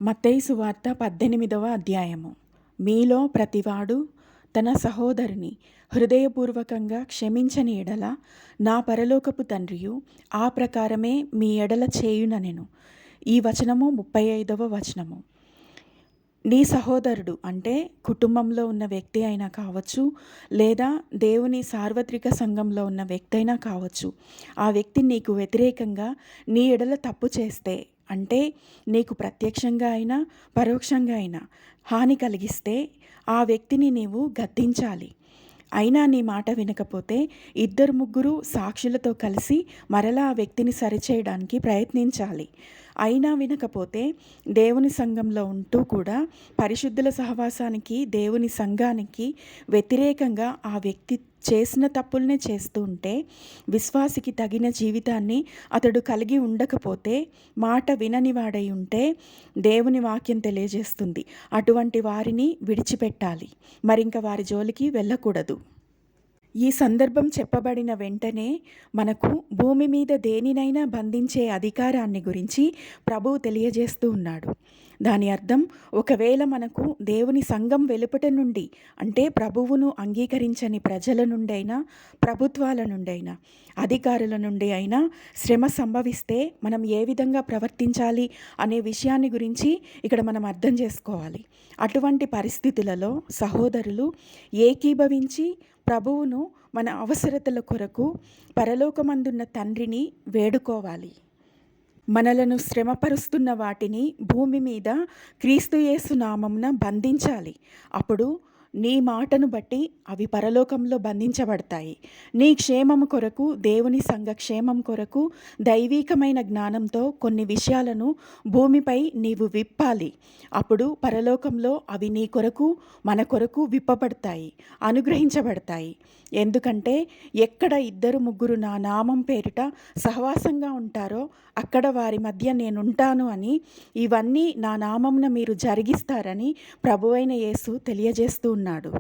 మత్తయి సువార్త 18వ అధ్యాయము. మీలో ప్రతివాడు తన సహోదరుని హృదయపూర్వకంగా క్షమించని ఎడల నా పరలోకపు తండ్రియు ఆ ప్రకారమే మీ ఎడల చేయుననెను. ఈ వచనము 35వ వచనము. నీ సహోదరుడు అంటే కుటుంబంలో ఉన్న వ్యక్తి అయినా కావచ్చు, లేదా దేవుని సార్వత్రిక సంఘంలో ఉన్న వ్యక్తి అయినా కావచ్చు. ఆ వ్యక్తి నీకు వ్యతిరేకంగా నీ ఎడల తప్పు చేస్తే, అంటే నీకు ప్రత్యక్షంగా అయినా పరోక్షంగా అయినా హాని కలిగిస్తే ఆ వ్యక్తిని నీవు గద్దించాలి. అయినా నీ మాట వినకపోతే 2-3 సాక్షులతో కలిసి మరలా ఆ వ్యక్తిని సరిచేయడానికి ప్రయత్నించాలి. అయినా వినకపోతే దేవుని సంఘంలో ఉంటూ కూడా పరిశుద్ధుల సహవాసానికి, దేవుని సంఘానికి వ్యతిరేకంగా ఆ వ్యక్తి చేసిన తప్పుల్నే చేస్తూ ఉంటే, విశ్వాసికి తగిన జీవితాన్ని అతడు కలిగి ఉండకపోతే, మాట వినని వాడై ఉంటే దేవుని వాక్యం తెలియజేస్తుంది, అటువంటి వారిని విడిచిపెట్టాలి, మరింక వారి జోలికి వెళ్ళకూడదు. ఈ సందర్భం చెప్పబడిన వెంటనే మనకు భూమి మీద దేనినైనా బంధించే అధికారాన్ని గురించి ప్రభువు తెలియజేస్తూ ఉన్నాడు. దాని అర్థం, ఒకవేళ మనకు దేవుని సంఘం వెలుపట నుండి, అంటే ప్రభువును అంగీకరించని ప్రజల నుండైనా, ప్రభుత్వాల నుండైనా, అధికారుల నుండి అయినా శ్రమ సంభవిస్తే మనం ఏ విధంగా ప్రవర్తించాలి అనే విషయాన్ని గురించి ఇక్కడ మనం అర్థం చేసుకోవాలి. అటువంటి పరిస్థితులలో సహోదరులు ఏకీభవించి ప్రభువును మన అవసరతల కొరకు పరలోకమందున్న తండ్రిని వేడుకోవాలి. మనలను శ్రమపరుస్తున్న వాటిని భూమి మీద క్రీస్తు యేసు నామమున బంధించాలి. అప్పుడు నీ మాటను బట్టి అవి పరలోకంలో బంధించబడతాయి. నీ క్షేమము కొరకు, దేవుని సంఘ క్షేమం కొరకు దైవీకమైన జ్ఞానంతో కొన్ని విషయాలను భూమిపై నీవు విప్పాలి. అప్పుడు పరలోకంలో అవి నీ కొరకు, మన కొరకు విప్పబడతాయి, అనుగ్రహించబడతాయి. ఎందుకంటే ఎక్కడ 2-3 నా నామం పేరిట సహవాసంగా ఉంటారో అక్కడ వారి మధ్య నేనుంటాను అని, ఇవన్నీ నా నామమున మీరు జరిగిస్తారని ప్రభువైన యేసు తెలియజేస్తూ ఉన్నాడు.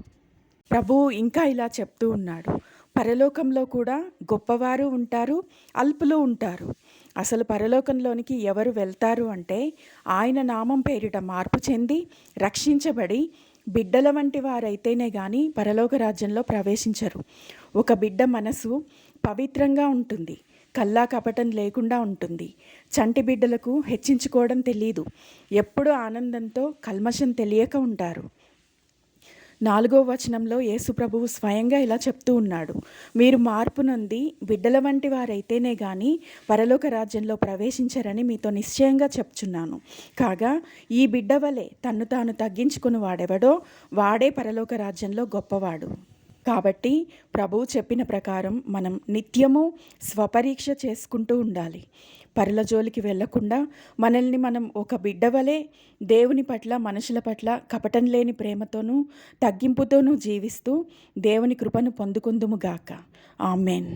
ప్రభువు ఇంకా ఇలా చెప్తూ ఉన్నాడు, పరలోకంలో కూడా గొప్పవారు ఉంటారు, అల్పులు ఉంటారు. అసలు పరలోకంలోనికి ఎవరు వెళ్తారు అంటే, ఆయన నామం పేరిట మార్పు చెంది రక్షించబడి బిడ్డల వంటి వారైతేనే కానీ పరలోక రాజ్యంలో ప్రవేశించరు. ఒక బిడ్డ మనసు పవిత్రంగా ఉంటుంది, కల్లా కపటం లేకుండా ఉంటుంది. చంటి బిడ్డలకు హెచ్చించుకోవడం తెలీదు, ఎప్పుడూ ఆనందంతో కల్మషం తెలియక ఉంటారు. 4వ వచనంలో యేసు ప్రభువు స్వయంగా ఇలా చెప్తూ ఉన్నాడు, మీరు మార్పు నొంది బిడ్డల వంటి వారైతేనే కానీ పరలోక రాజ్యంలో ప్రవేశించరని మీతో నిశ్చయంగా చెప్చున్నాను. కాగా ఈ బిడ్డ వలె తన్ను తాను తగ్గించుకుని వాడెవడో వాడే పరలోక రాజ్యంలో గొప్పవాడు. కాబట్టి ప్రభువు చెప్పిన ప్రకారం మనం నిత్యము స్వపరీక్ష చేసుకుంటూ ఉండాలి. పరుల జోలికి వెళ్లకుండా మనల్ని మనం ఒక బిడ్డ వలె దేవుని పట్ల, మనుషుల పట్ల కపటం లేని ప్రేమతోనూ తగ్గింపుతోనూ జీవిస్తూ దేవుని కృపను పొందుకుందుముగాక. ఆమెన్.